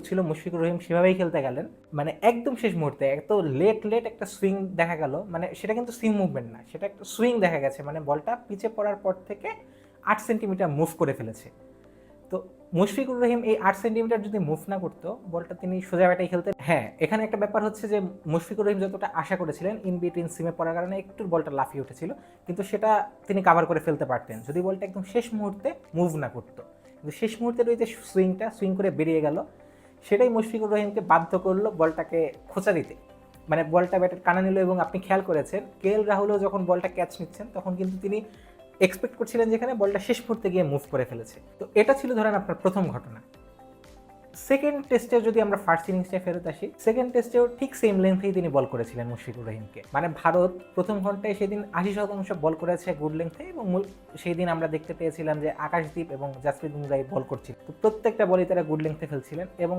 ছিল মুশফিকুর রহিম সেভাবেই খেলতে গেলেন। মানে একদম শেষ মুহূর্তে এত লেট একটা সুইং দেখা গেল। মানে সেটা কিন্তু সিম মুভমেন্ট না, সেটা একটা সুইং দেখা গেছে। মানে বলটা পিচে পড়ার পর থেকে ৮ সেন্টিমিটার মুভ করে ফেলেছে। তো মুশফিকুর রহিম এই ৮ সেন্টিমিটার যদি মুভ না করতো, বলটা তিনি সোজা ব্যাটেই খেলতেন। হ্যাঁ, এখানে একটা ব্যাপার হচ্ছে যে মুশফিকুর রহিম যতটা আশা করেছিলেন ইন বিটুইন সিমে পড়ার কারণে একটু বলটা লাফিয়ে উঠেছিল, কিন্তু সেটা তিনি কাভার করে ফেলতে পারতেন যদি বলটা একদম শেষ মুহূর্তে মুভ না করতো। কিন্তু শেষ মুহূর্তের ওই যে সুইং করে বেরিয়ে গেল, সেটাই মুশফিকুর রহিমকে বাধ্য করলো বলটাকে খোঁচা দিতে। মানে বলটা ব্যাটের কানা নিল, এবং আপনি খেয়াল করেছেন কেএল রাহুলও যখন বলটা ক্যাচ নিচ্ছেন তখন কিন্তু তিনি এক্সপেক্ট করছিলেন যেখানে বলটা শেষ মুহূর্তে গিয়ে মুভ করে ফেলেছে। তো এটা ছিল ধরেন আপনার প্রথম ঘটনা। সেকেন্ড টেস্টে যদি আমরা ফার্স্ট ইনিংসে ফেরত আসি, সেকেন্ড টেস্টেও ঠিক সেম লেন্থেই তিনি বল করেছিলেন মুশফিকুর রহিমকে। মানে ভারত প্রথম ঘন্টায় সেদিন ৮০% বল করেছে গুড লেন্থে, এবং সেই দিন আমরা দেখতে পেয়েছিলাম যে আকাশদীপ এবং জাসপ্রীত বুমরাহ বল করছিল, তো প্রত্যেকটা বলই তারা গুড লেন্থে ফেলছিলেন। এবং